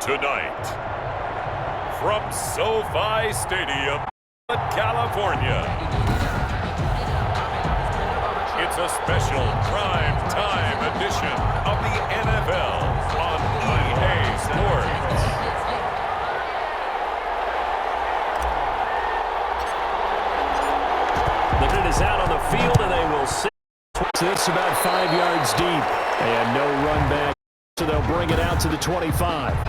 Tonight, from SoFi Stadium, California, it's a special prime time edition of the NFL on EA Sports. The net is out on the field, and they will sit this about 5 yards deep. And no run back, so they'll bring it out to the 25.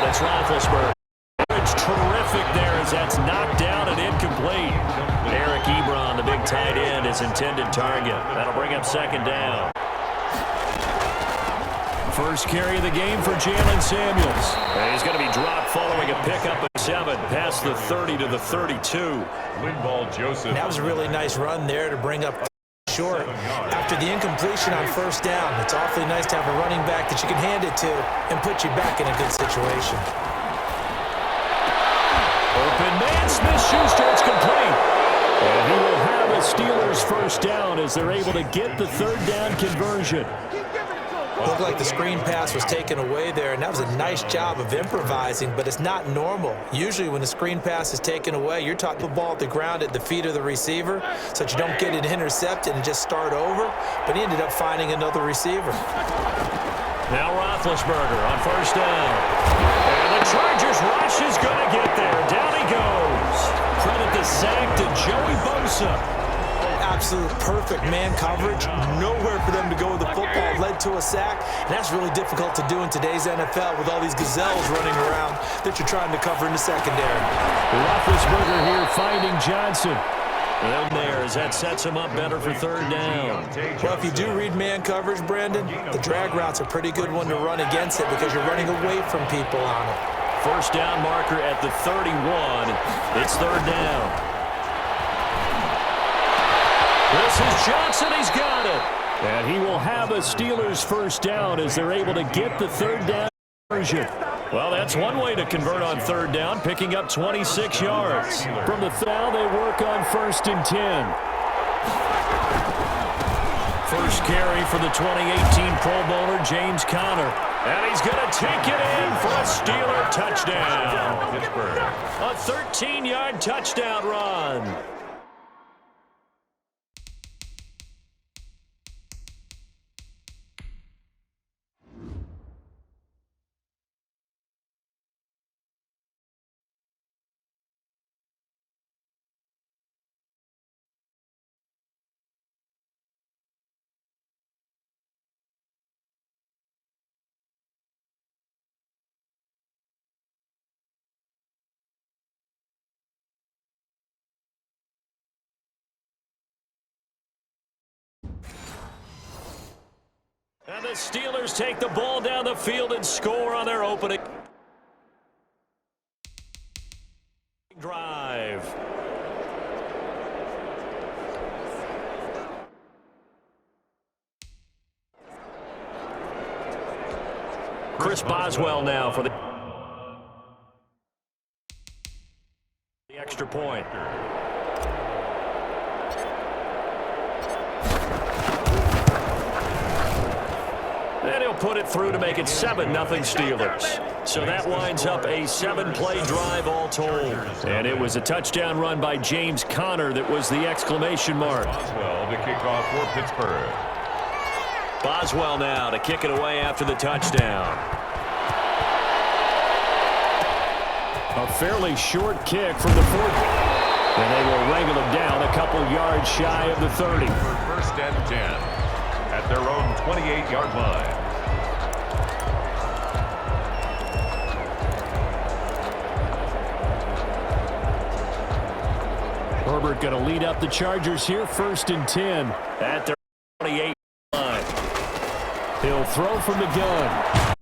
It's Roethlisberger. It's terrific there as that's knocked down and incomplete. Eric Ebron, the big tight end, is intended target. That'll bring up second down. First carry of the game for Jalen Samuels. And he's going to be dropped following a pickup of 7 past the 30 to the 32. Linval Joseph. That was a really nice run there to bring up short. After the incompletion on first down, it's awfully nice to have a running back that you can hand it to and put you back in a good situation. Open man, Smith-Schuster, it's complete. And he will have a Steelers first down as they're able to get the third down conversion. Looked like the screen pass was taken away there, and that was a nice job of improvising, but it's not normal. Usually when the screen pass is taken away, you're taught the ball at the ground at the feet of the receiver so that you don't get it intercepted and just start over, but he ended up finding another receiver. Now Roethlisberger on first down. And the Chargers rush is going to get there. Down he goes. Credit the sack to Joey Bosa. Absolute perfect man coverage. Nowhere for them to go with the football. Led to a sack. And that's really difficult to do in today's NFL with all these gazelles running around that you're trying to cover in the secondary. Roethlisberger here finding Johnson. And there as that sets him up better for third down. Well, if you do read man coverage, Brandon, the drag route's a pretty good one to run against it because you're running away from people on it. First down marker at the 31. It's third down. This is Johnson. He's got it. And he will have a Steelers first down as they're able to get the third down conversion. Well, that's one way to convert on third down, picking up 26 yards. From the foul, they work on first and 10. First carry for the 2018 Pro Bowler, James Conner. And he's going to take it in for a Steeler touchdown. A 13-yard touchdown run. And the Steelers take the ball down the field and score on their opening drive. Chris Boswell now for the extra point. And he'll put it through to make it 7-0 Steelers. So that winds up a 7-play drive all told. And it was a touchdown run by James Conner that was the exclamation mark. Boswell to kick off for Pittsburgh. Boswell now to kick it away after the touchdown. A fairly short kick from the 40. And they will wrangle him down a couple yards shy of the 30. First and 10. At their own 28-yard line. Herbert going to lead up the Chargers here, first and 10 at their 28 line. He'll throw from the gun.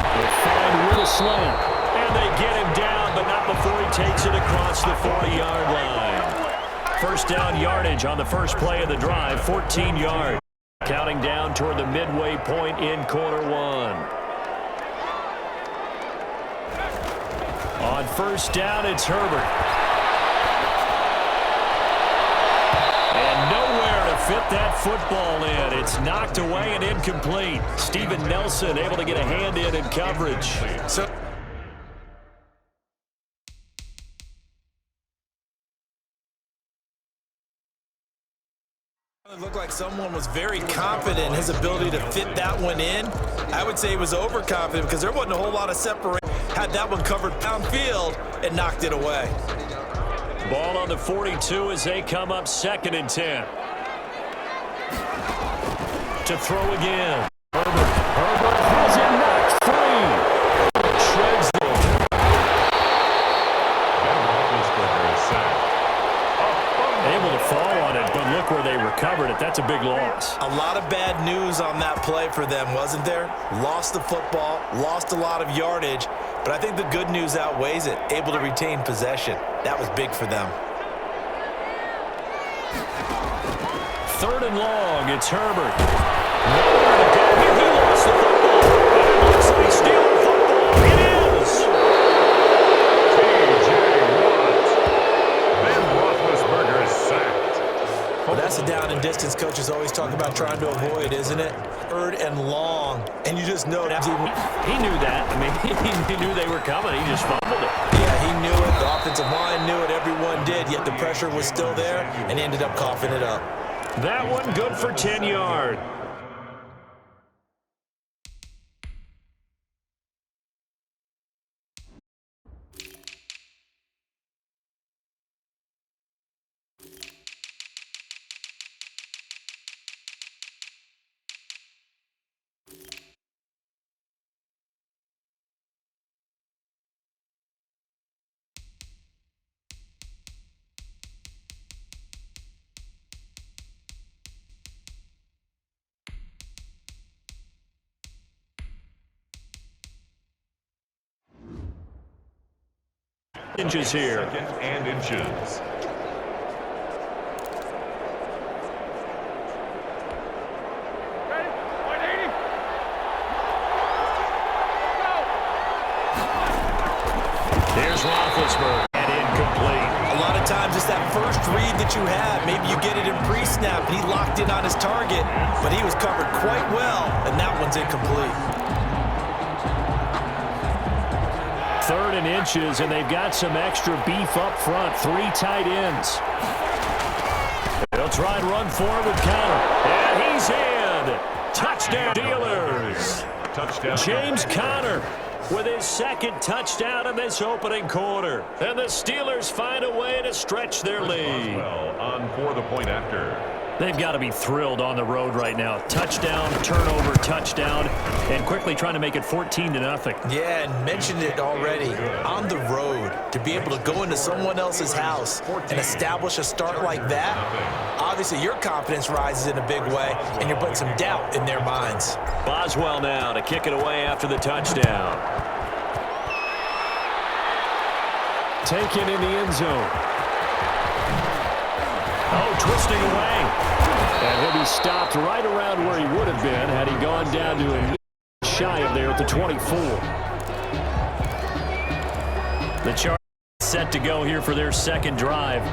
He'll find with a slant. And they get him down, but not before he takes it across the 40-yard line. First down yardage on the first play of the drive, 14 yards. Counting down toward the midway point in quarter one. On first down, it's Herbert. And nowhere to fit that football in. It's knocked away and incomplete. Steven Nelson able to get a hand in coverage. It looked like someone was very confident in his ability to fit that one in. I would say he was overconfident because there wasn't a whole lot of separation. Had that one covered downfield and knocked it away. Ball on the 42 as they come up 2nd and 10. To throw again. Herbert has it knocked free. Shreds them. Able to fall on it, but look where they recovered it. That's a big loss. A lot of bad news on that play for them, wasn't there? Lost the football, lost a lot of yardage, but I think the good news outweighs it. Able to retain possession. That was big for them. 3rd and long, it's Herbert. Nowhere to go here. He lost the football. And it looks like he's stealing football. It is. T.J. Watt. Ben Roethlisberger is sacked. Well, that's a down and distance coaches always talk about trying to avoid, isn't it? 3rd and long, and you just know that he knew that. I mean, he knew they were coming. He just fumbled it. Yeah, he knew it. The offensive line knew it. Everyone did, yet the pressure was still there, and he ended up coughing it up. That one good for 10 yards. Inches here. 2nd and inches. Here's Roethlisberger. And incomplete. A lot of times it's that first read that you have. Maybe you get it in pre-snap, and he locked in on his target, but he was covered quite well, and that one's incomplete. 3rd and inches, and they've got some extra beef up front. 3 tight ends. They'll try and run forward with Conner. And he's in. Touchdown, Steelers. Touchdown. James Conner with his 2nd touchdown in this opening quarter. And the Steelers find a way to stretch their lead. Well, on for the point after. They've got to be thrilled on the road right now. Touchdown, turnover, touchdown, and quickly trying to make it 14-0. Yeah, and mentioned it already. On the road, to be able to go into someone else's house and establish a start like that, obviously your confidence rises in a big way, and you're putting some doubt in their minds. Boswell now to kick it away after the touchdown. Taken in the end zone. Oh, twisting away. And he'll be stopped right around where he would have been had he gone down to a shy of there at the 24. The Chargers set to go here for their 2nd drive.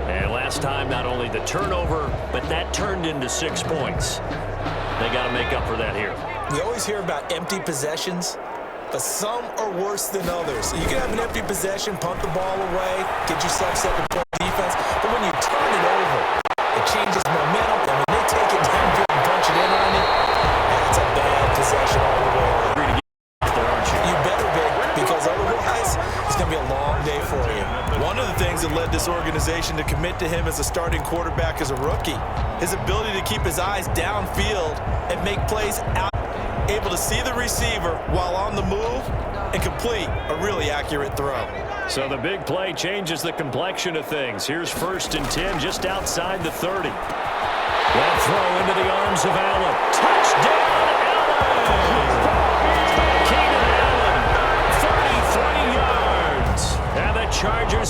And last time, not only the turnover, but that turned into 6 points. They got to make up for that here. We always hear about empty possessions, but some are worse than others. You can have an empty possession, punt the ball away, get yourself set to play defense, but when you turn it over, it changes momentum, and when they take it downfield and punch it in on you, that's a bad possession all the way around. You better be, because otherwise, it's going to be a long day for you. One of the things that led this organization to commit to him as a starting quarterback as a rookie, his ability to keep his eyes downfield and make plays out, able to see the receiver while on the move and complete a really accurate throw. So the big play changes the complexion of things. Here's 1st and 10 just outside the 30. That throw into the arms of Allen. Touchdown, Allen! Keenan Allen, 33 yards. And the Chargers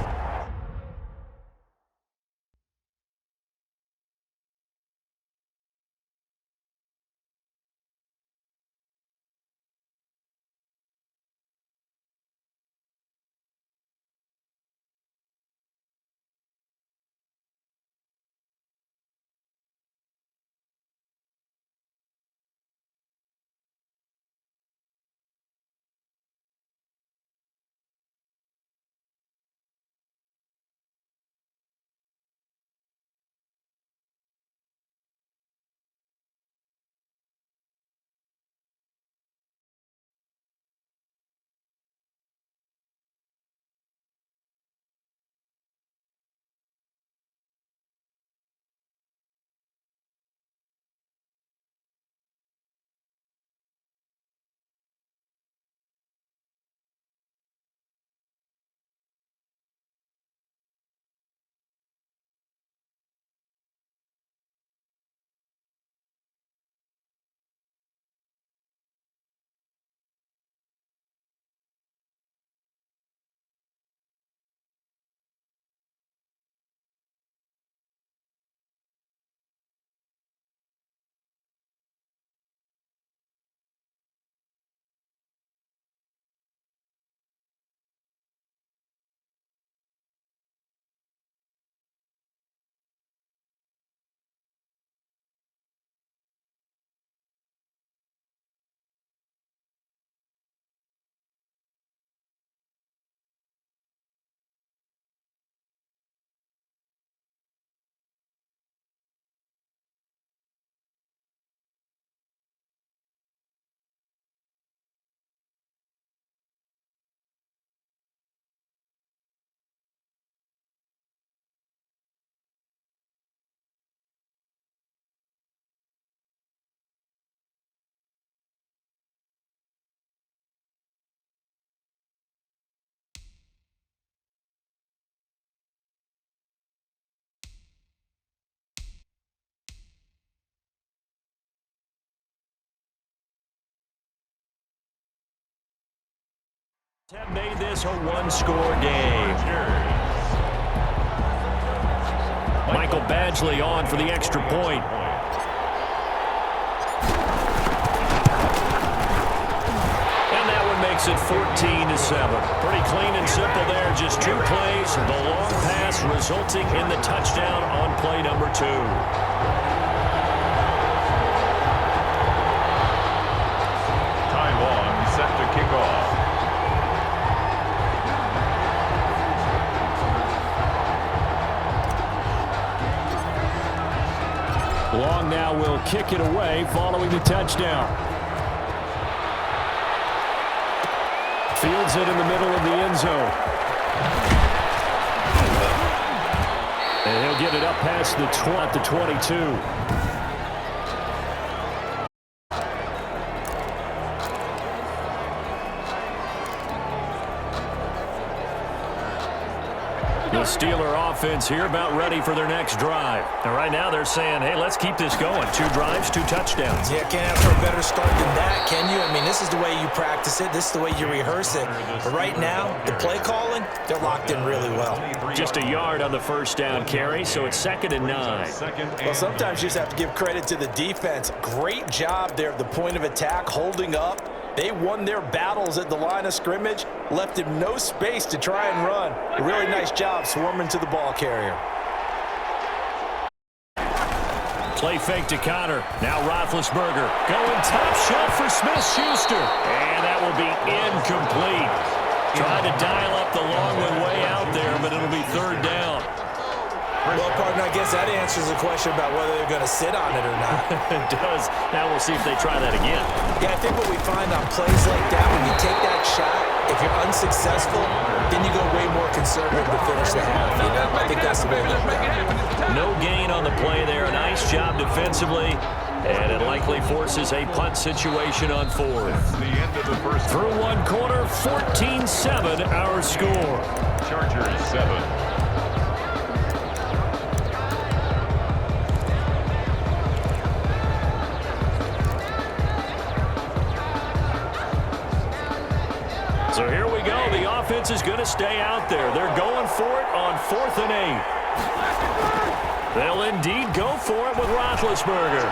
Have made this a one-score game. Michael Badgley on for the extra point. And that one makes it 14-7. Pretty clean and simple there. Just 2 plays. The long pass resulting in the touchdown on play number 2. Taiwan set to kick off. Long now will kick it away following the touchdown. Fields it in the middle of the end zone. And he'll get it up past the 22. The Steeler offense here about ready for their next drive. And right now they're saying, hey, let's keep this going. 2 drives, 2 touchdowns. Yeah, can't ask for a better start than that, can you? I mean, this is the way you practice it. This is the way you rehearse it. But right now, the play calling, they're locked in really well. Just a yard on the first down carry, so it's 2nd and 9. Well, sometimes you just have to give credit to the defense. Great job there at the point of attack, holding up. They won their battles at the line of scrimmage, left him no space to try and run. A really nice job swarming to the ball carrier. Play fake to Connor. Now Roethlisberger going top shelf for Smith-Schuster. And that will be incomplete. Trying to dial up the long one way out there, but it'll be 3rd down. Well, partner, I guess that answers the question about whether they're going to sit on it or not. It does. Now we'll see if they try that again. Yeah, I think what we find on plays like that, when you take that shot, if you're unsuccessful, then you go way more conservative to finish the half. You know, I think that's the way to look at it. No gain on the play there. A nice job defensively. And it likely forces a punt situation on 4th. Through 1 quarter, 14-7 our score. Chargers 7. So here we go. The offense is going to stay out there. They're going for it on 4th and 8. They'll indeed go for it with Roethlisberger.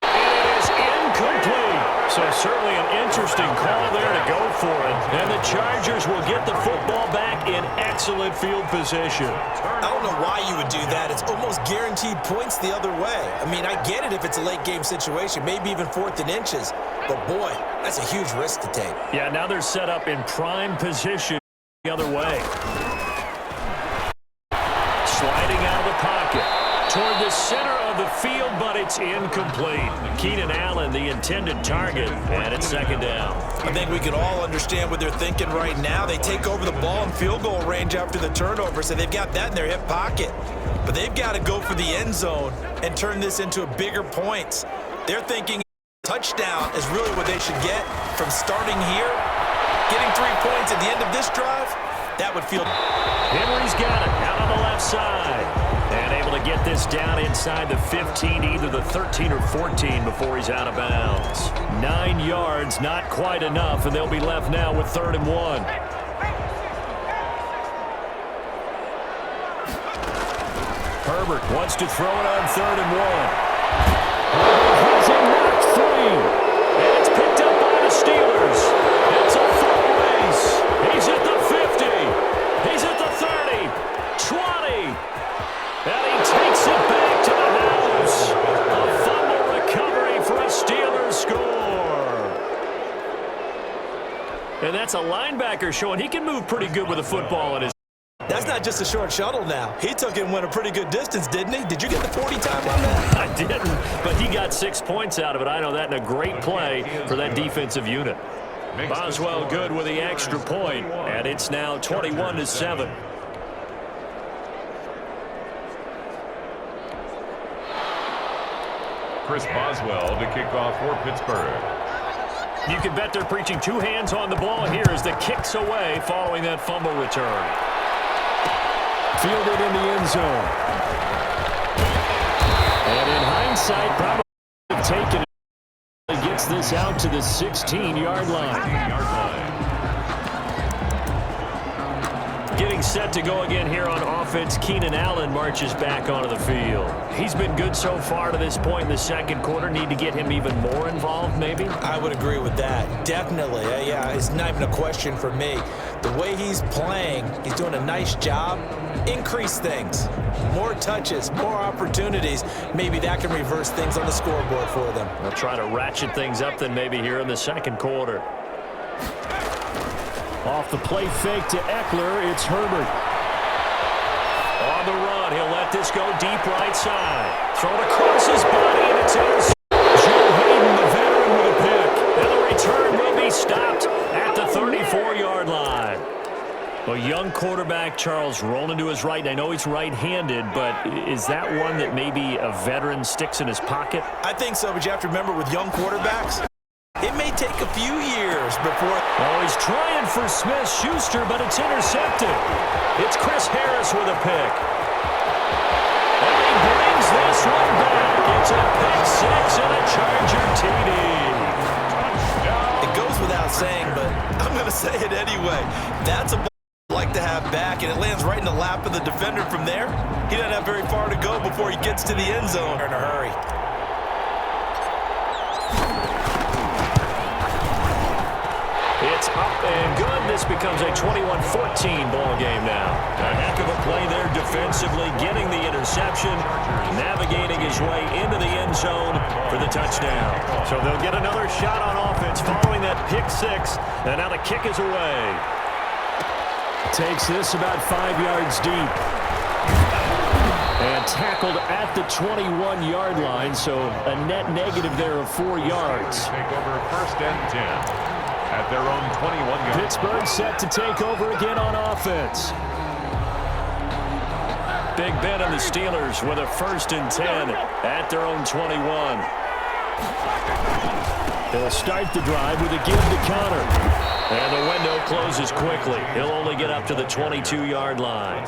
It is incomplete. So certainly an interesting call there to go for it. And the Chargers will get the football back in excellent field position. I don't know why you would do that. It's almost guaranteed points the other way. I mean, I get it if it's a late game situation, maybe even 4th and inches. But, boy, that's a huge risk to take. Yeah, now they're set up in prime position the other way. Sliding out of the pocket toward the center of the field, but it's incomplete. Keenan Allen, the intended target, and it's 2nd down. I think we can all understand what they're thinking right now. They take over the ball in field goal range after the turnover, so they've got that in their hip pocket. But they've got to go for the end zone and turn this into a bigger points. They're thinking touchdown is really what they should get from starting here. Getting 3 points at the end of this drive, that would feel. Henry's got it out on the left side. And able to get this down inside the 15, either the 13 or 14 before he's out of bounds. 9 yards, not quite enough, and they'll be left now with 3rd and 1. Herbert wants to throw it on 3rd and 1. He's in mark 3. And it's picked up by the Steelers. It's a full race. He's at the 50. He's at the 30. 20. And he takes it back to the house. A fumble recovery for a Steelers score. And that's a linebacker showing he can move pretty good with a football in his. That's not just a short shuttle now. He took it and went a pretty good distance, didn't he? Did you get the 40 time on that? I didn't, but he got 6 points out of it. I know that, and a great play for that defensive unit. Boswell good with the extra point, and it's now 21-7. Chris Boswell to kick off for Pittsburgh. You can bet they're preaching 2 hands on the ball here as the kick's away following that fumble return. Fielded in the end zone. And in hindsight, probably taken it. Gets this out to the 16-yard line. Getting set to go again here on offense, Keenan Allen marches back onto the field. He's been good so far to this point in the second quarter. Need to get him even more involved, maybe? I would agree with that. Definitely. Yeah, it's not even a question for me. The way he's playing, he's doing a nice job. Increase things. More touches, more opportunities. Maybe that can reverse things on the scoreboard for them. They'll try to ratchet things up then maybe here in the second quarter. Off the play fake to Eckler, it's Herbert. On the run, he'll let this go deep right side. Thrown across his body, and it's intercepted. Joe Hayden, the veteran, with a pick. And the return will be stopped at the 34-yard line. A young quarterback, Charles, rolling to his right. And I know he's right-handed, but is that one that maybe a veteran sticks in his pocket? I think so, but you have to remember with young quarterbacks, it may take a few years before. Oh, he's trying for Smith-Schuster, but it's intercepted. It's Chris Harris with a pick. And he brings this one back. It's a pick six and a Charger TD. It goes without saying, but I'm going to say it anyway. That's a ball I'd like to have back, and it lands right in the lap of the defender from there. He doesn't have very far to go before he gets to the end zone in a hurry. It's up and good. This becomes a 21-14 ball game now. A heck of a play there defensively, getting the interception, navigating his way into the end zone for the touchdown. So they'll get another shot on offense following that pick six, and now the kick is away. Takes this about 5 yards deep. And tackled at the 21-yard line, so a net negative there of 4 yards. Take over first and 10. At their own 21-yard. Pittsburgh set to take over again on offense. Big Ben and the Steelers with a first and 10 at their own 21. They'll start the drive with a give to Connor. And the window closes quickly. He'll only get up to the 22-yard line.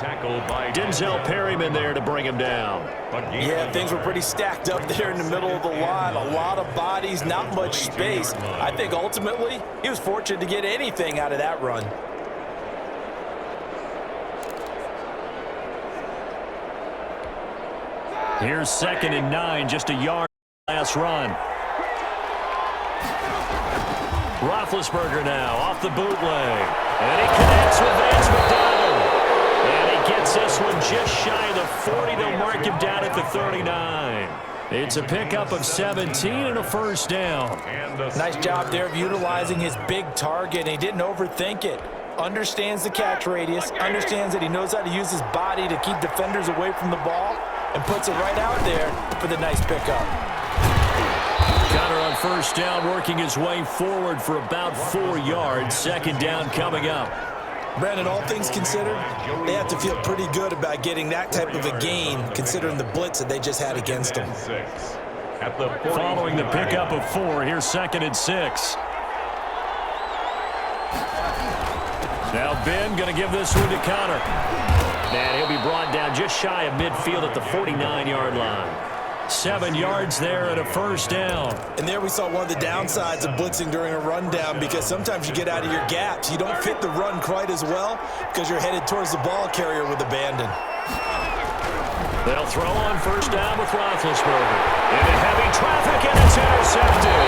Denzel Perryman there to bring him down. Yeah, things were pretty stacked up there in the middle of the line. A lot of bodies, not much space. I think ultimately he was fortunate to get anything out of that run. Here's 2nd and 9, just a yard last run. Roethlisberger now off the bootleg. And he connects with Vance McDonald. And he gets this one just shy of the 40. They'll mark him down at the 39. It's a pickup of 17 and a first down. Nice job there of utilizing his big target. He didn't overthink it. Understands the catch radius. Understands that he knows how to use his body to keep defenders away from the ball. And puts it right out there for the nice pickup. Connor on first down, working his way forward for about 4 yards. 2nd down coming up. Brandon, all things considered, they have to feel pretty good about getting that type of a gain, considering the blitz that they just had against them. Following the pickup of 4, here's 2nd and 6. Now Ben going to give this one to Connor. And he'll be brought down just shy of midfield at the 49-yard line. 7 yards there and a first down. And there we saw one of the downsides of blitzing during a rundown, because sometimes you get out of your gaps. You don't fit the run quite as well because you're headed towards the ball carrier with abandon. They'll throw on first down with Roethlisberger. Into heavy traffic, and it's intercepted.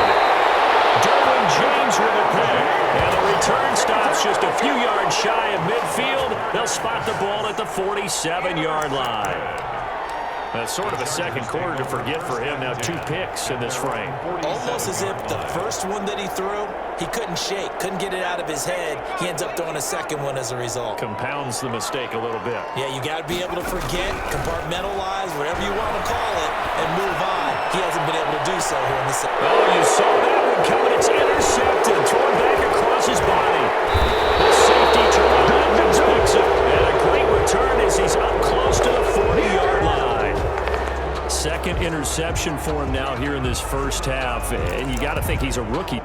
Derwin James with a pick. And the return stops just a few yards shy of midfield. They'll spot the ball at the 47-yard line. That's sort of a second quarter to forget for him. Now 2 picks in this frame. Almost as if the first one that he threw, he couldn't shake, couldn't get it out of his head. He ends up throwing a second one as a result. Compounds the mistake a little bit. Yeah, you got to be able to forget, compartmentalize, whatever you want to call it, and move on. He hasn't been able to do so here in the second. Oh, you saw that one coming. It's intercepted. Thrown back across his body. The safety Terrell Edmonds picks it. And a great return as he's up close to the 40-yard line. Second interception for him now here in this first half. And you got to think he's a rookie.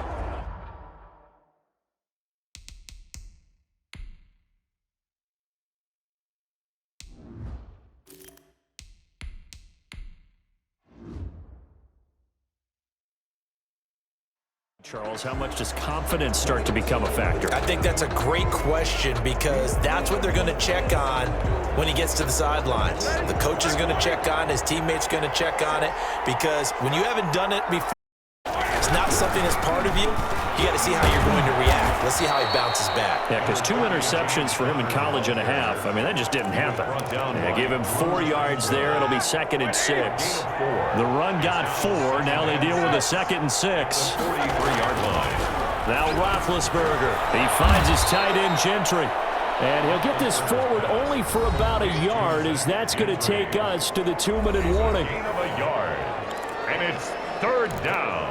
Charles, how much does confidence start to become a factor? I think that's a great question because that's what they're going to check on when he gets to the sidelines. The coach is going to check on it. His teammates going to check on it because when you haven't done it before, it's not something that's part of you. You got to see how you're going to react. Let's see how he bounces back. Yeah, because 2 interceptions for him in college and a half. I mean, that just didn't happen. Yeah, give him 4 yards there. It'll be 2nd and 6. The run got 4. Now they deal with a 2nd and 6. 43-yard line. Now Roethlisberger. He finds his tight end Gentry. And he'll get this forward only for about a yard as that's going to take us to the 2-minute warning. Gain of a yard. And it's 3rd down.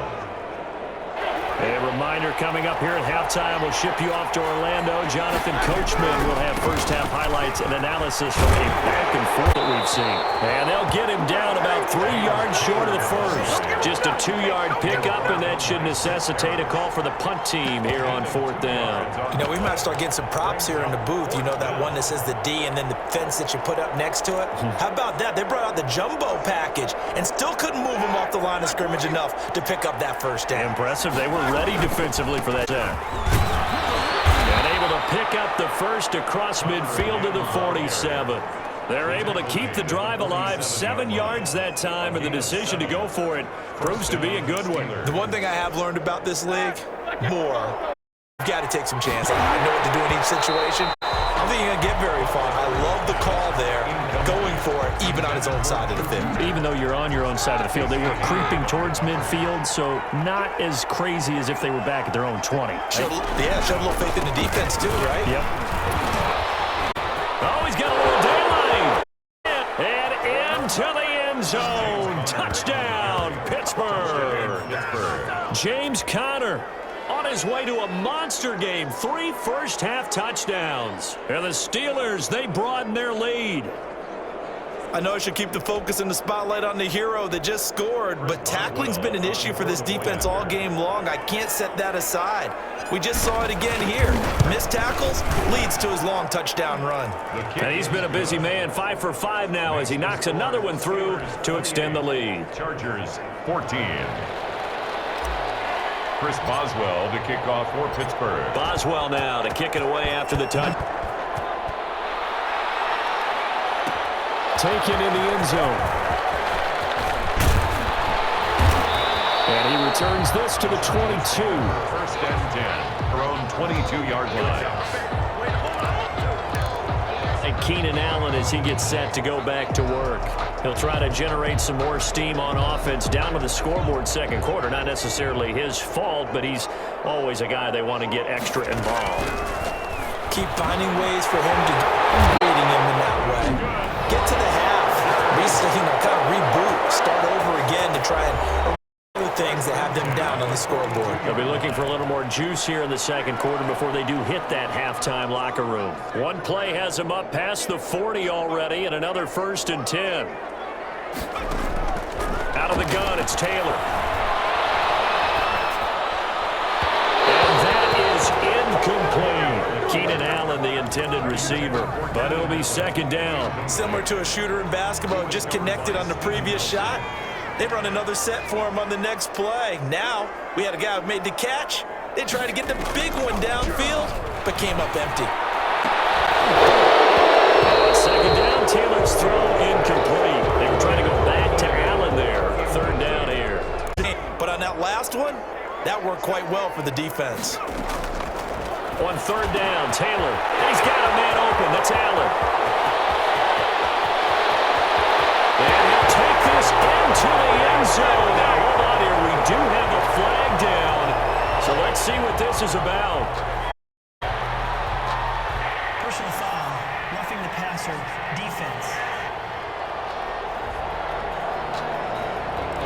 A reminder coming up here at halftime. We'll ship you off to Orlando. Jonathan Coachman will have first-half highlights and analysis from a back-and-forth that we've seen. And they'll get him down about 3 yards short of the first. Just a 2-yard pickup, and that should necessitate a call for the punt team here on 4th down. You know, we might start getting some props here in the booth. You know, that one that says the D and then the fence that you put up next to it. How about that? They brought out the jumbo package and still couldn't move him off the line of scrimmage enough to pick up that first down. Impressive. They were ready defensively for that sack. And able to pick up the first across midfield to the 47. They're able to keep the drive alive, 7 yards that time, and the decision to go for it proves to be a good one. The one thing I have learned about this league, more. You've got to take some chances. I know what to do in each situation. I don't think you're going to get very far. I love the call there, going for it, even on his own side of the field. Even though you're on your own side of the field, they were creeping towards midfield, so not as crazy as if they were back at their own 20. Showed a little faith in the defense too, right? Yep. Oh, he's got a little daylight. And into the end zone. Touchdown, Pittsburgh. James Conner on his way to a monster game. 3 first-half touchdowns. And the Steelers, they broaden their lead. I know I should keep the focus and the spotlight on the hero that just scored, but tackling's been an issue for this defense all game long. I can't set that aside. We just saw it again here. Missed tackles leads to his long touchdown run. And he's been a busy man, 5 for 5 now as he knocks another one through to extend the lead. Chargers 14. Chris Boswell to kick off for Pittsburgh. Boswell now to kick it away after the touch. Taken in the end zone. And he returns this to the 22. 1st and 10. Their own 22-yard line. And Keenan Allen as he gets set to go back to work. He'll try to generate some more steam on offense down to the scoreboard 2nd quarter. Not necessarily his fault, but he's always a guy they want to get extra involved. Keep finding ways for him to beating him in that way. Get to the half, kind of reboot, start over again to try and other things that have them down on the scoreboard. They'll be looking for a little more juice here in the 2nd quarter before they do hit that halftime locker room. One play has them up past the 40 already, and another 1st and 10. Out of the gun, it's Taylor. And that is incomplete. Keenan Allen, the intended receiver, but it'll be 2nd down. Similar to a shooter in basketball, just connected on the previous shot. They run another set for him on the next play. Now, we had a guy who made the catch. They tried to get the big one downfield, but came up empty. 2nd down, Taylor's throw incomplete. They were trying to go back to Allen there. 3rd down here. But on that last one, that worked quite well for the defense. On 3rd down, Taylor. He's got a man open. That's Allen. And he'll take this into the end zone. Now, hold on here. We do have a flag down. So let's see what this is about. Personal foul, roughing the passer, defense.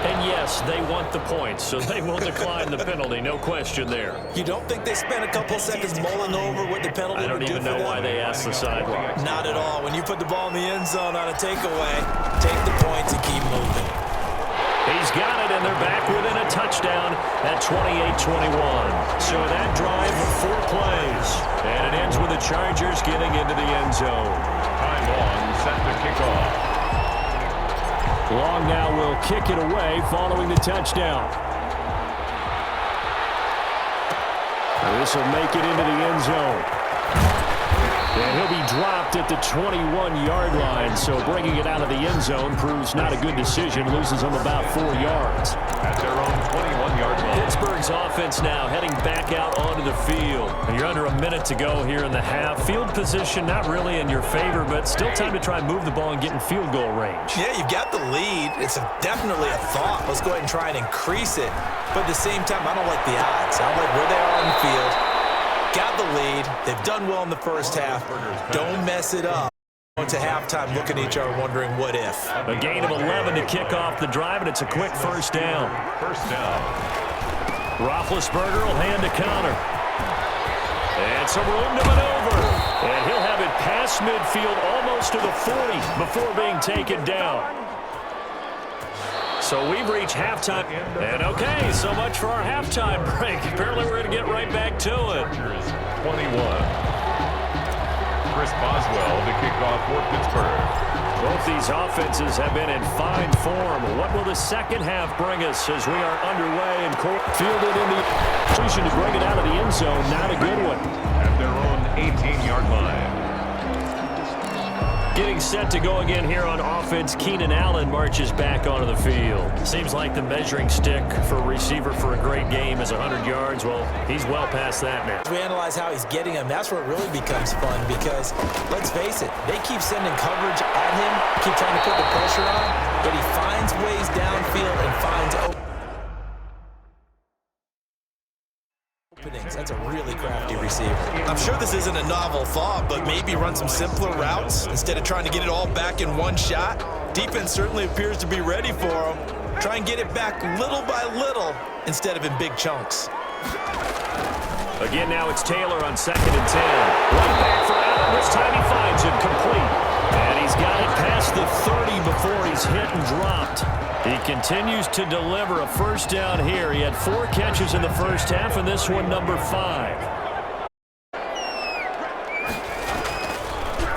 And yes, they want the points, so they will decline the penalty. No question there. You don't think they spent a couple seconds mulling over what the penalty I don't would do even for know them? why they asked the sideline. Not at all. When you put the ball in the end zone on a takeaway, take the points and keep moving. He's got it, and they're back within a touchdown at 28-21. So that drive of 4 plays. And it ends with the Chargers getting into the end zone. Time long set to kick off. Long now will kick it away following the touchdown. This will make it into the end zone. And he'll be dropped at the 21-yard line, so bringing it out of the end zone proves not a good decision, loses him about 4 yards. At their own 21-yard line. Pittsburgh's offense now heading back out onto the field. And you're under a minute to go here in the half. Field position not really in your favor, but still time to try and move the ball and get in field goal range. Yeah, you've got the lead. It's definitely a thought. Let's go ahead and try and increase it. But at the same time, I don't like the odds. I don't like where they are on the field. Got the lead. They've done well in the first half. Don't mess it up. Going to halftime, looking at each other, wondering what if. A gain of 11 to kick off the drive, and it's a quick first down. First down. Roethlisberger will hand to Connor. And some room to maneuver. And he'll have it past midfield almost to the 40 before being taken down. So we've reached halftime. And okay, so much for our halftime break. Apparently we're going to get right back to it. 21. Chris Boswell to kick off for Pittsburgh. Both these offenses have been in fine form. What will the second half bring us as we are underway and fielded in the position to bring it out of the end zone? Not a good one. At their own 18-yard line. Getting set to go again here on offense, Keenan Allen marches back onto the field. Seems like the measuring stick for a receiver for a great game is 100 yards. Well, he's well past that now. As we analyze how he's getting them, that's where it really becomes fun because, let's face it, they keep sending coverage at him, keep trying to put the pressure on, but he finds ways downfield and finds openings. That's a really crafty receiver. I'm sure this isn't a novel thought, but maybe run some simpler routes instead of trying to get it all back in one shot. Defense certainly appears to be ready for him. Try and get it back little by little instead of in big chunks. Again, now it's Taylor on 2nd and 10. Right back for Allen. This time he finds it complete. And he's got it past the 30 before he's hit and dropped. He continues to deliver a first down here. He had 4 catches in the first half, and this one number 5.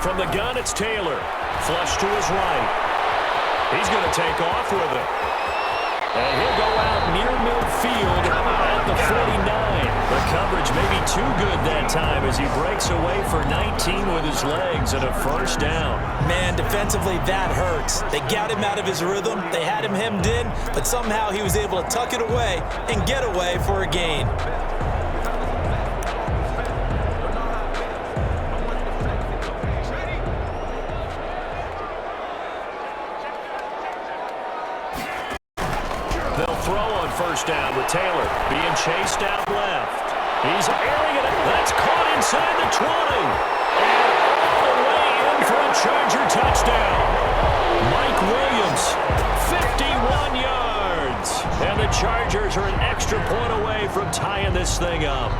From the gun, it's Taylor. Flush to his right. He's going to take off with it. And he'll go out near midfield at the 49. The coverage may be too good that time as he breaks away for 19 with his legs and a first down. Man, defensively, that hurts. They got him out of his rhythm. They had him hemmed in, but somehow he was able to tuck it away and get away for a gain. They'll throw on first down with Taylor being chased out left. He's airing it. That's caught inside the 20. And all the way in for a Charger touchdown. Mike Williams, 51 yards. And the Chargers are an extra point away from tying this thing up.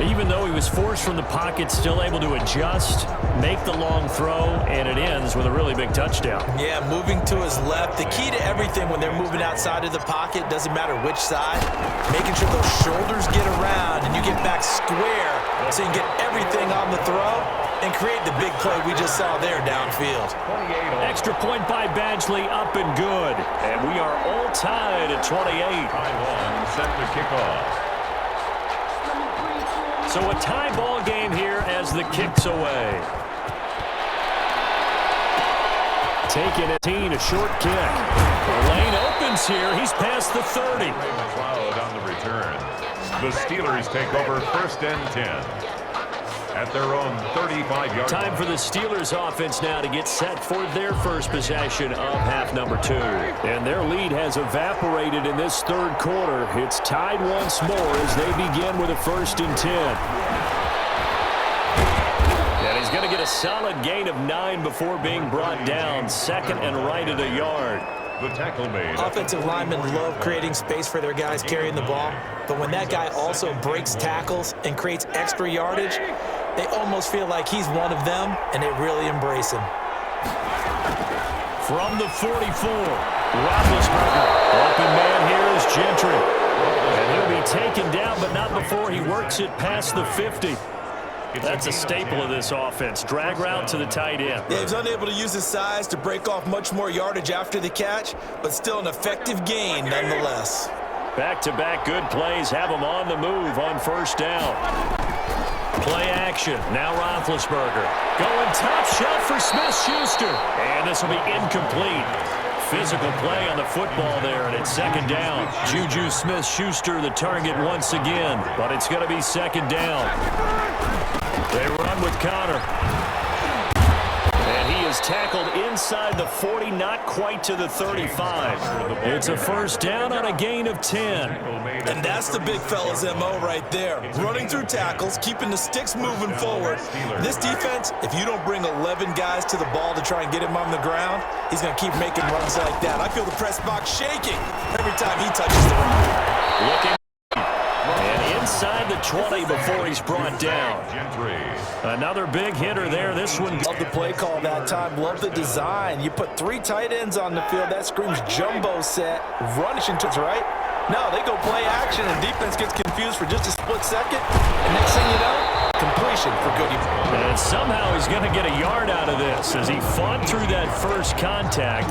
Even though he was forced from the pocket, still able to adjust, make the long throw, and it ends with a really big touchdown. Yeah, moving to his left. The key to everything when they're moving outside of the pocket, doesn't matter which side, making sure those shoulders get around and you get back square so you can get everything on the throw and create the big play we just saw there downfield. Extra point by Badgley, up and good. And we are all tied at 28. Taiwan set to kick off. So a tie ball game here as the kick's away. Taking a short kick. The lane opens here. He's past the 30. McLeod on the return. The Steelers take over 1st and 10. At their own 35-yard line. Time for the Steelers offense now to get set for their first possession of half number 2. And their lead has evaporated in this third quarter. It's tied once more as they begin with a 1st and 10. And he's going to get a solid gain of 9 before being brought down. 2nd and right at a yard. The tackle made. Offensive linemen love creating space for their guys carrying the ball, but when that guy also breaks tackles and creates extra yardage, they almost feel like he's one of them, and they really embrace him. From the 44, Roethlisberger. Open man here is Gentry. And he'll be taken down, but not before he works it past the 50. That's a staple of this offense. Drag route to the tight end. Yeah, he was unable to use his size to break off much more yardage after the catch, but still an effective gain nonetheless. Back-to-back good plays have them on the move on first down. Play action. Now Roethlisberger. Going top shelf for Smith-Schuster. And this will be incomplete. Physical play on the football there, and it's second down. Juju Smith-Schuster the target once again, but it's going to be second down. They run with Connor. And he is tackled inside the 40, not quite to the 35. It's a first down on a gain of 10. And that's the big fella's MO right there. Running through tackles, keeping the sticks moving forward. This defense, if you don't bring 11 guys to the ball to try and get him on the ground, he's going to keep making runs like that. I feel the press box shaking every time he touches the rock. Looking. And inside the 20 before he's brought down. Another big hitter there. This one. Love the play call that time. Love the design. You put 3 tight ends on the field. That screams jumbo set. Running to right. No, they go play action, and defense gets confused for just a split second. And next thing you know, completion for Goody. And somehow he's going to get a yard out of this as he fought through that first contact.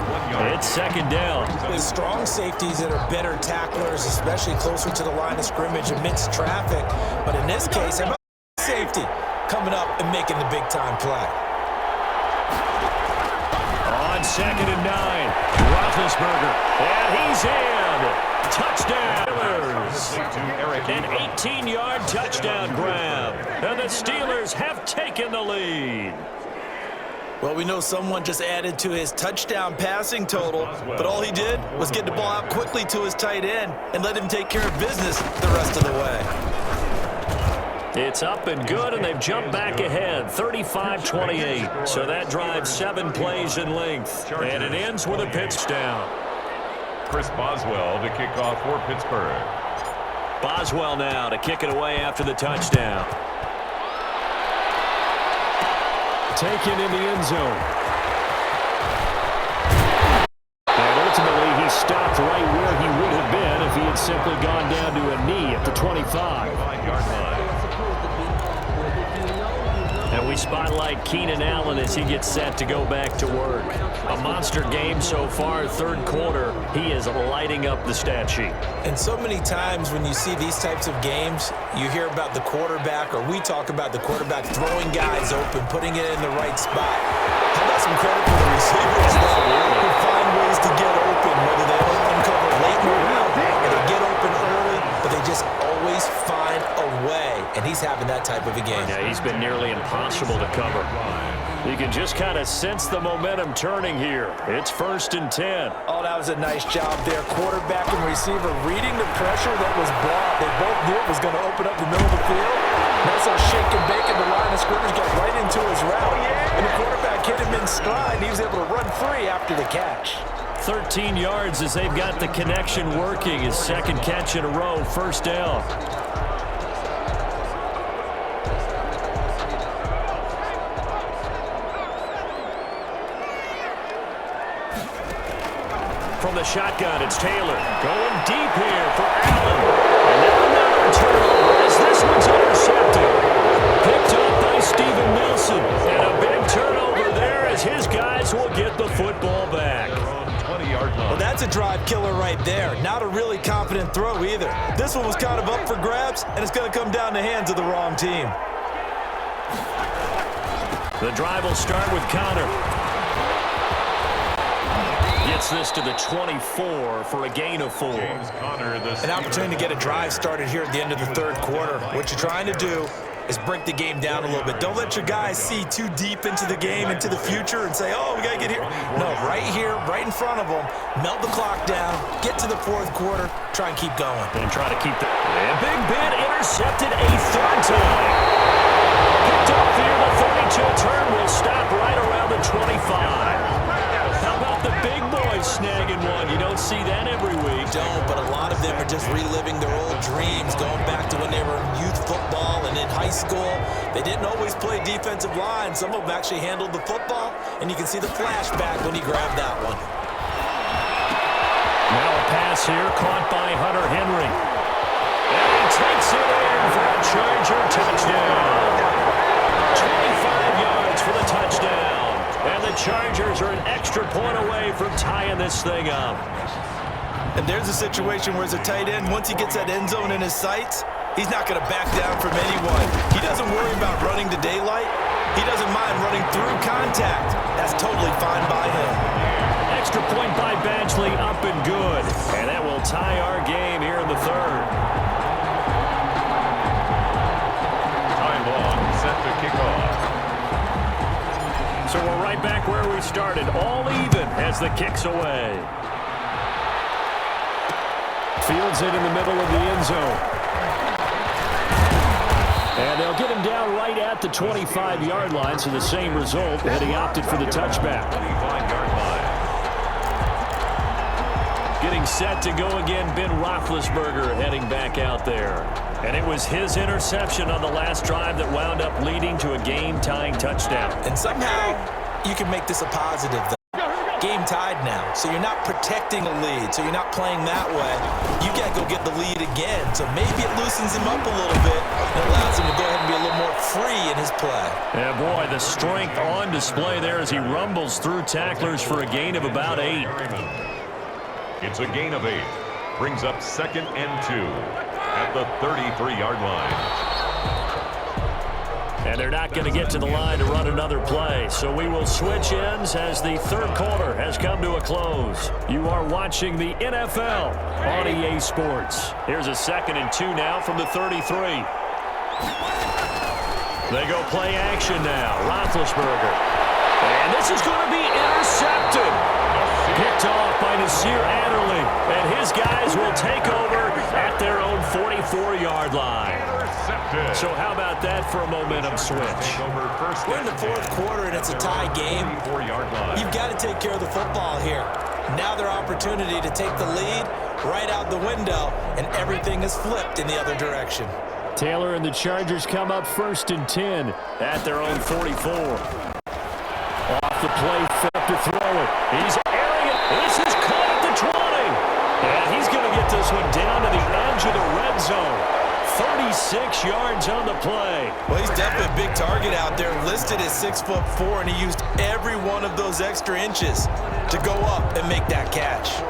It's second down. With strong safeties that are better tacklers, especially closer to the line of scrimmage amidst traffic. But in this case, how about safety coming up and making the big-time play? On second and 9, Roethlisberger. And he's in. Touchdown. An 18-yard touchdown grab. And the Steelers have taken the lead. Well, we know someone just added to his touchdown passing total, but all he did was get the ball out quickly to his tight end and let him take care of business the rest of the way. It's up and good, and they've jumped back ahead, 35-28. So that drives 7 plays in length, and it ends with a pitch down. Chris Boswell to kick off for Pittsburgh. Boswell now to kick it away after the touchdown. Taken in the end zone. And ultimately, he stopped right where he would have been if he had simply gone down to a knee at the 25. 5-yard line. And we spotlight Keenan Allen as he gets set to go back to work. A monster game so far, third quarter. He is lighting up the stat sheet. And so many times when you see these types of games, you hear about the quarterback, or we talk about the quarterback throwing guys open, putting it in the right spot. How about some credit for the receivers who find ways to get open, whether they uncover late in the route or they get open early, but they just always find a way. And he's having that type of a game. Yeah, he's been nearly impossible to cover. You can just kind of sense the momentum turning here. It's first and 10. Oh, that was a nice job there. Quarterback and receiver reading the pressure that was brought. They both knew it was going to open up the middle of the field. Nice little shake and bake in the line of scrimmage, got right into his route. And the quarterback hit him in stride, and he was able to run free after the catch. 13 yards as they've got the connection working. His second catch in a row, first down. From the shotgun, it's Taylor. Going deep here for Allen. And now another turnover as this one's intercepted. Picked up by Steven Nelson. And a big turnover there as his guys will get the football back. Well, that's a drive killer right there. Not a really confident throw either. This one was kind of up for grabs, and it's going to come down the hands of the wrong team. The drive will start with Connor. Gets this to the 24 for a gain of 4. An opportunity to get a drive started here at the end of the third quarter. What you're trying to do is break the game down a little bit. Don't let your guys see too deep into the game, into the future, and say, oh, we got to get here. No, right here, right in front of them, melt the clock down, get to the fourth quarter, try and keep going. And try to keep the big bit intercepted a third time. Picked up here, the 32 turn will stop right around the 25. How about the big boys snagging one? You don't see that every week. Don't, but a lot of them are just reliving their old dreams, going back to when they were in youth football and in high school. They didn't always play defensive line. Some of them actually handled the football, and you can see the flashback when he grabbed that one. Now a pass here, caught by Hunter Henry. And he takes it in for a Charger touchdown. 25 yards for the touchdown. And the Chargers are an extra point away from tying this thing up. And there's a situation where as a tight end, once he gets that end zone in his sights, he's not going to back down from anyone. He doesn't worry about running to daylight. He doesn't mind running through contact. That's totally fine by him. Extra point by Badgley, up and good. And that will tie our game here in the third. Time long, set to kick off. So we're right back where we started, all even as the kick's away. Fields it in the middle of the end zone. And they'll get him down right at the 25-yard line, so the same result, and he opted for the touchback. 25-yard line. Getting set to go again, Ben Roethlisberger heading back out there. And it was his interception on the last drive that wound up leading to a game-tying touchdown. And somehow you can make this a positive, though. Game tied now, so you're not protecting a lead, so you're not playing that way. You got to go get the lead again, so maybe it loosens him up a little bit and allows him to go ahead and be a little more free in his play. Yeah, boy, the strength on display there as he rumbles through tacklers for a gain of about 8. It's a gain of 8. Brings up 2nd and 2 at the 33-yard line. And they're not going to get to the line to run another play. So we will switch ends as the third quarter has come to a close. You are watching the NFL on EA Sports. Here's a 2nd and 2 now from the 33. They go play action now. Roethlisberger. And this is going to be intercepted. Picked off by Nasir Adderley. And his guys will take over at their own 44-yard line. So how about that for a momentum switch? We're in the fourth quarter and it's a tie game. You've got to take care of the football here. Now their opportunity to take the lead right out the window, and everything is flipped in the other direction. Taylor and the Chargers come up 1st and 10 at their own 44. Off the play, fake to throw it. He's airing it. This is caught at the 20. And he's going to get this one down to the edge of the red zone. 36 yards on the play. Well, he's definitely a big target out there, listed as 6'4", and he used every one of those extra inches to go up and make that catch.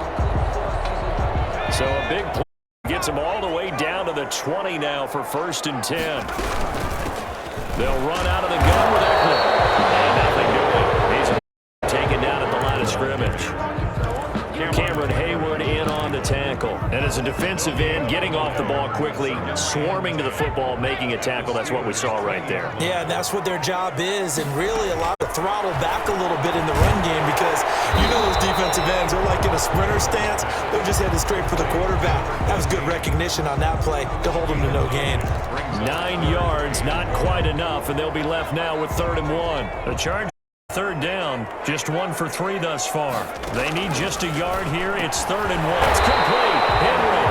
So a big play gets him all the way down to the 20 now for 1st and 10. They'll run out of the gun with Akrnz. And nothing doing. He's taken down at the line of scrimmage. Cameron Hayward in on the tackle. And as a defensive end, getting off the ball quickly, swarming to the football, making a tackle. That's what we saw right there. Yeah, and that's what their job is, and really allow to throttle back a little bit in the run game, because you know those defensive ends are like in a sprinter stance. They're just headed straight for the quarterback. That was good recognition on that play to hold them to no gain. 9 yards, not quite enough, and they'll be left now with 3rd and 1. The Chargers 3rd down, just 1 for 3 thus far. They need just a yard here. It's 3rd and 1. It's complete. Henry.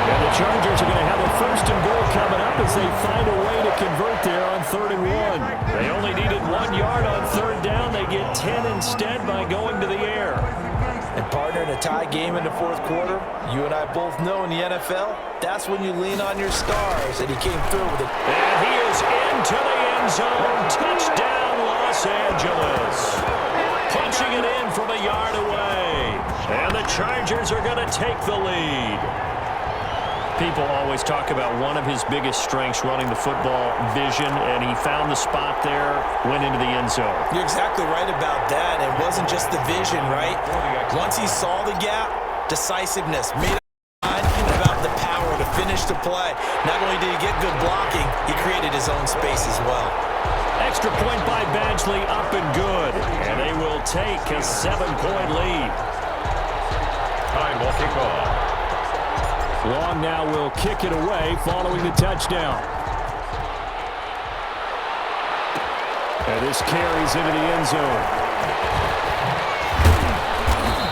And the Chargers are going to have a 1st and goal coming up as they find a way to convert there on 3rd and 1. They only needed 1 yard on 3rd down. They get 10 instead by going to the air. And partner, in a tie game in the fourth quarter, you and I both know in the NFL, that's when you lean on your stars, and he came through with it. And he is into the end zone. Touchdown, Los Angeles. Punching it in from a yard away. And the Chargers are going to take the lead. People always talk about one of his biggest strengths, running the football, vision, and he found the spot there, went into the end zone. You're exactly right about that. It wasn't just the vision, right? Once he saw the gap, decisiveness, made up his mind about the power to finish the play. Not only did he get good blocking, he created his own space as well. Extra point by Badgley, up and good. And they will take a 7-point lead. Time will kick off. Long now will kick it away following the touchdown. And this carries into the end zone.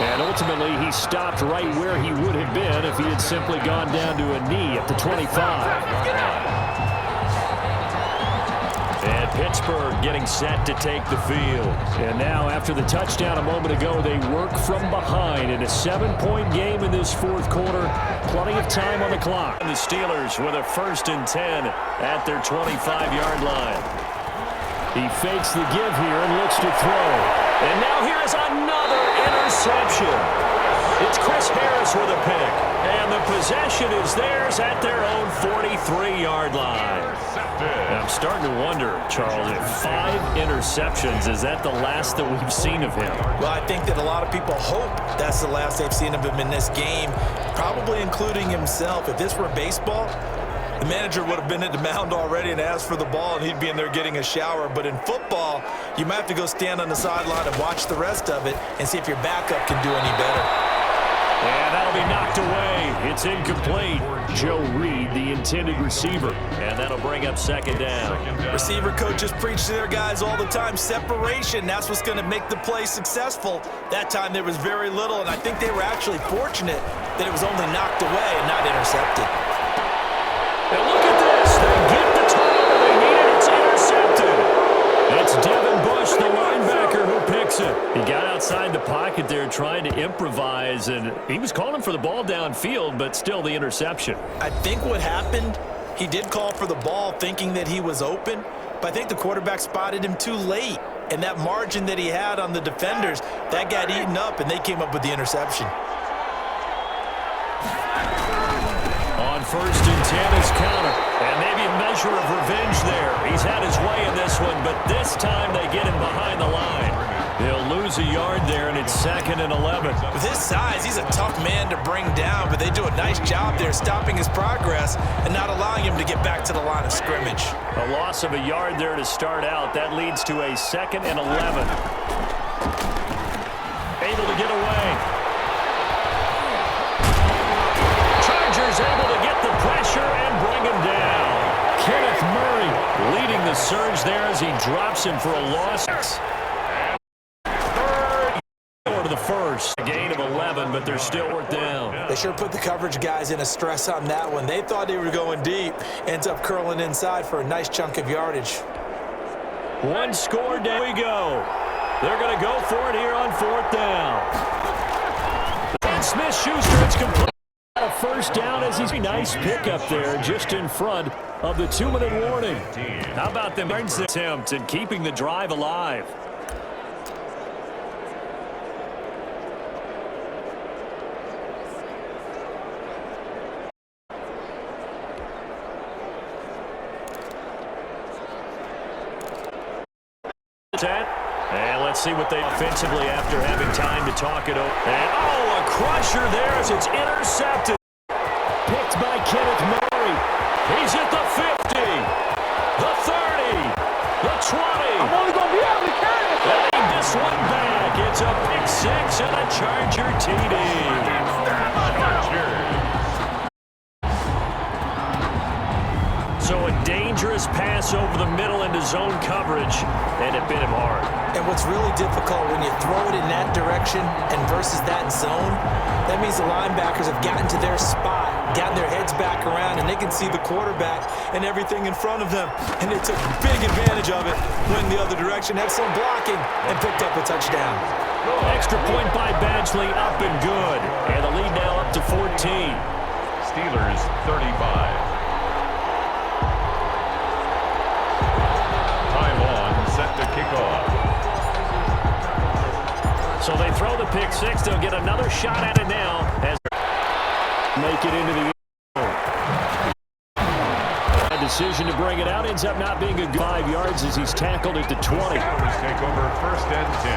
And ultimately, he stopped right where he would have been if he had simply gone down to a knee at the 25. And Pittsburgh getting set to take the field. And now, after the touchdown a moment ago, they work from behind in a 7-point game in this fourth quarter. Plenty of time on the clock. And the Steelers with a 1st and 10 at their 25-yard line. He fakes the give here and looks to throw. And now here is another interception. It's Chris Harris with a pick. And the possession is theirs at their own 43-yard line. And I'm starting to wonder, Charles, if 5 interceptions, is that the last that we've seen of him? Well, I think that a lot of people hope that's the last they've seen of him in this game, probably including himself. If this were baseball, the manager would have been at the mound already and asked for the ball, and he'd be in there getting a shower. But in football, you might have to go stand on the sideline and watch the rest of it and see if your backup can do any better. And that'll be knocked away. It's incomplete. Joe Reed, the intended receiver. And that'll bring up second down. Receiver coaches preach to their guys all the time. Separation, that's what's going to make the play successful. That time there was very little, and I think they were actually fortunate that it was only knocked away and not intercepted. And look at this. They get the turnover they needed. It's intercepted. It's Devin Bush, the linebacker, who picks it. He got outside the pocket there trying to improvise, and he was calling for the ball downfield, but still the interception. I think what happened, he did call for the ball thinking that he was open, but I think the quarterback spotted him too late. And that margin that he had on the defenders, that got eaten up, and they came up with the interception. On 1st and 10 is counter. And maybe a measure of revenge there. He's had his way in this one, but this time they get him behind the line. They'll lose a yard there, and it's 2nd and 11. With his size, he's a tough man to bring down, but they do a nice job there stopping his progress and not allowing him to get back to the line of scrimmage. A loss of a yard there to start out. That leads to a 2nd and 11. Able to get away. Chargers able to get the pressure and bring him down. Kenneth Murray leading the surge there as he drops him for a loss. Over to the first. A gain of 11, but they're still worked down. They sure put the coverage guys in a stress on that one. They thought they were going deep. Ends up curling inside for a nice chunk of yardage. One score, there we go. They're going to go for it here on 4th down. And Smith-Schuster, it's complete. A first down as he's a nice pickup there just in front of the 2-minute warning. How about the Akrnz attempt and keeping the drive alive? And let's see what they offensively after having time to talk it over. And a crusher there as it's intercepted. Picked by Kenneth Murray. He's at the 50, the 30, the 20. I'm only going to be able to carry it. They need this one back. It's a pick 6 and a Charger TD. So a dangerous pass over the middle into zone coverage, and it bit him hard. And what's really difficult when you throw it in that direction and versus that zone, that means the linebackers have gotten to their spot, gotten their heads back around, and they can see the quarterback and everything in front of them. And they took big advantage of it when the other direction had some blocking and picked up a touchdown. Extra point by Badgley, up and good. And the lead now up to 14. Steelers 35. Set to kick off. So they throw the pick 6. They'll get another shot at it now as they make it into the a decision to bring it out ends up not being a good 5 yards as he's tackled at the 20. Steelers take over 1st and 10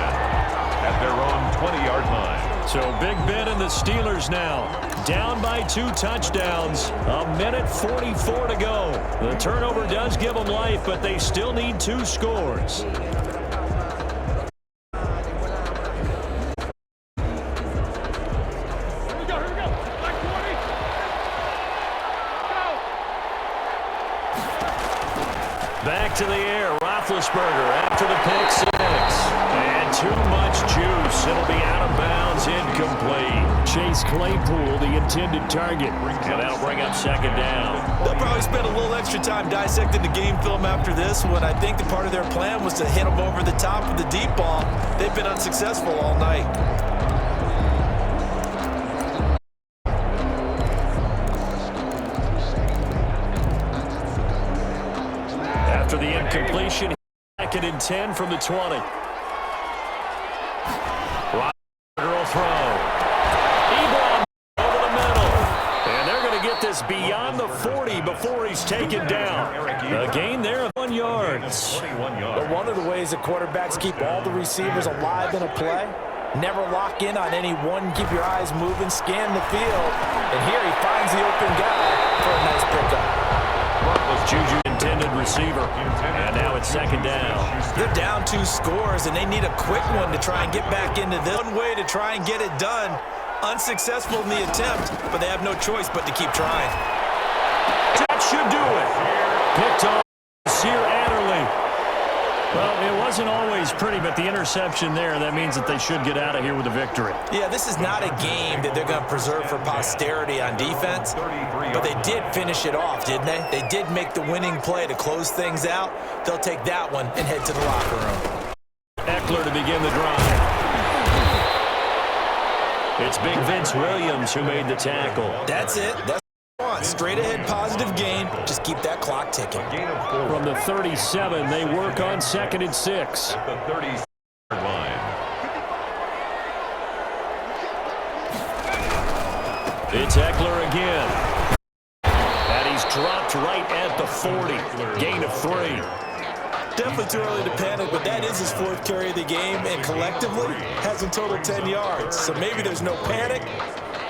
at their own 20-yard line. So Big Ben and the Steelers now down by 2 touchdowns. 1:44 to go. The turnover does give them life, but they still need 2 scores. Back to the air, Roethlisberger after the pick 6. And too much juice. It'll be out of bounds, incomplete. Chase Claypool, the intended target. And that'll bring up 2nd down. They'll probably spend a little extra time dissecting the game film after this one. I think the part of their plan was to hit them over the top of the deep ball. They've been unsuccessful all night. After the incompletion, 2nd and 10 from the 20. Roethlisberger will throw. before he's taken down. A gain there of 1 yard. But one of the ways that quarterbacks keep all the receivers alive in a play, never lock in on any one, keep your eyes moving, scan the field, and here he finds the open guy for a nice pickup. Juju intended receiver, and now it's second down. They're down 2 scores, and they need a quick one to try and get back into this. One way to try and get it done. Unsuccessful in the attempt, but they have no choice but to keep trying. That should do it. Picked off Sear Adderley. Well, it wasn't always pretty, but the interception there, that means that they should get out of here with a victory. Yeah, this is not a game that they're going to preserve for posterity on defense, but they did finish it off, didn't they? They did make the winning play to close things out. They'll take that one and head to the locker room. Eckler to begin the drive. It's Big Vince Williams who made the tackle. That's it. That's what I want. Straight ahead, positive gain. Just keep that clock ticking. From the 37, they work on 2nd and 6. The 30-yard line. It's Eckler again. And he's dropped right at the 40. Gain of 3. Definitely too early to panic, but that is his 4th carry of the game, and collectively has a total 10 yards. So maybe there's no panic,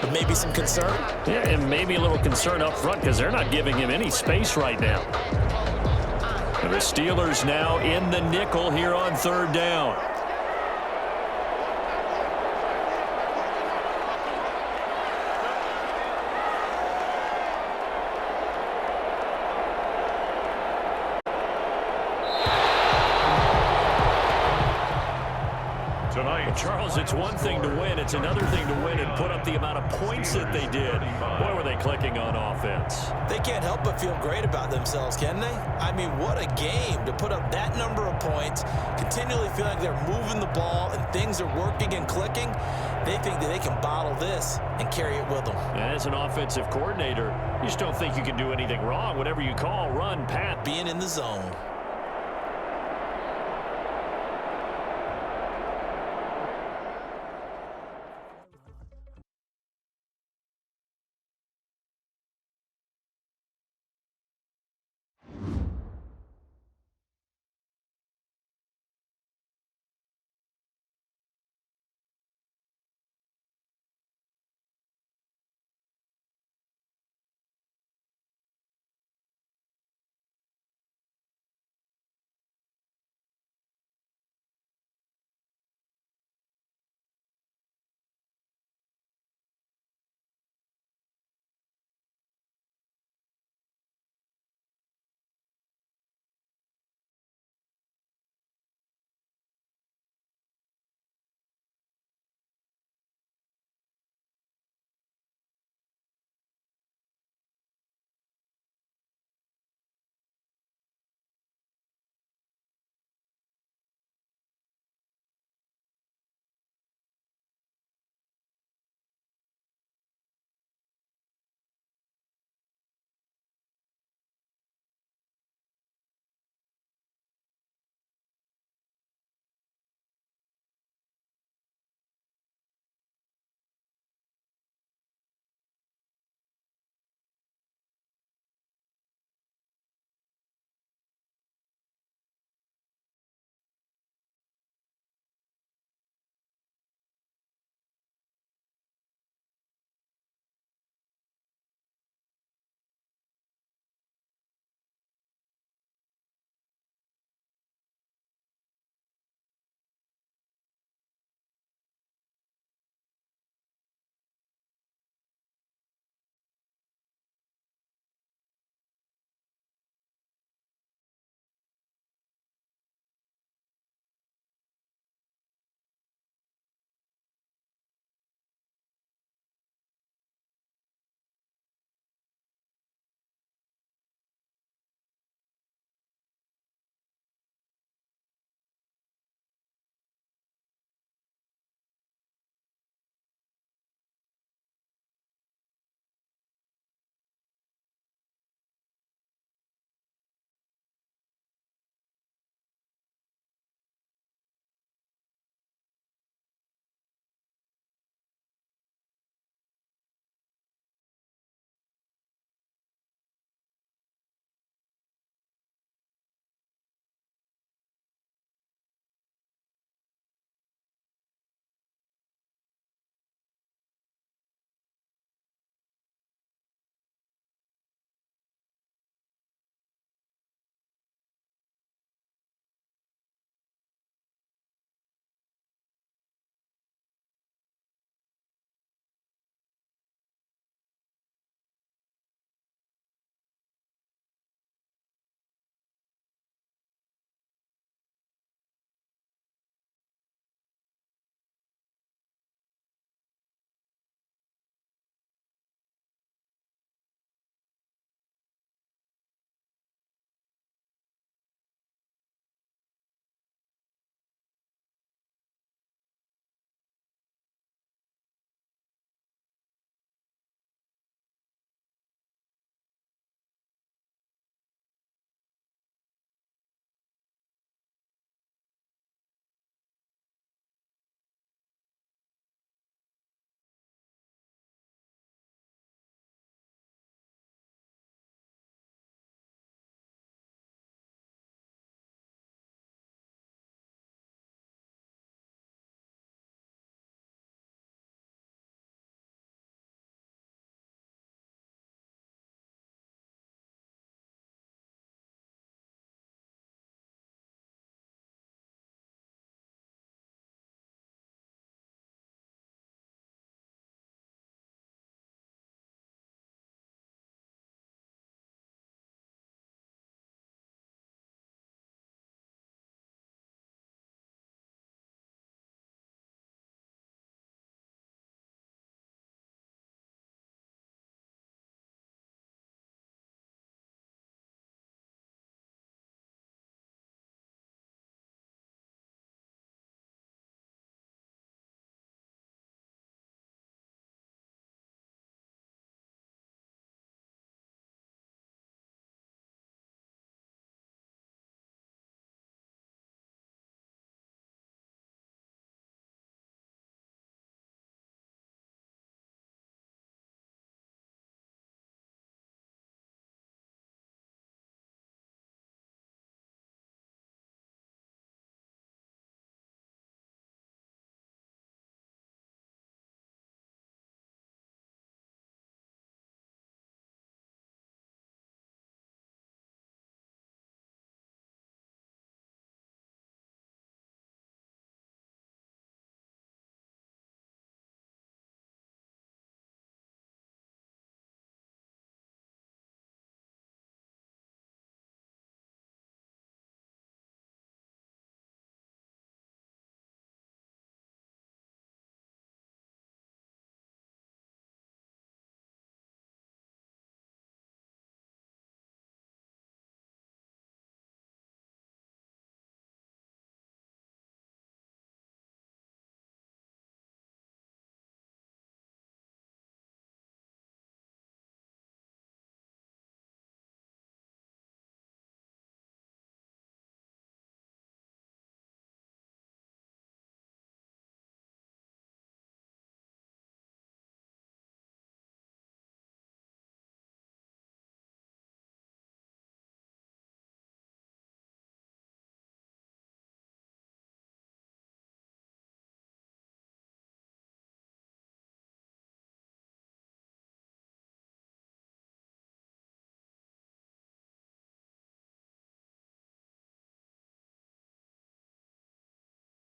but maybe some concern. Yeah, and maybe a little concern up front because they're not giving him any space right now. And the Steelers now in the nickel here on 3rd down. Tonight, Charles, it's one thing to win. It's another thing to win and put up the amount of points that they did. Boy, were they clicking on offense. They can't help but feel great about themselves, can they? I mean, what a game to put up that number of points, continually feeling like they're moving the ball and things are working and clicking. They think that they can bottle this and carry it with them. As an offensive coordinator, you just don't think you can do anything wrong. Whatever you call, run, pat. Being in the zone.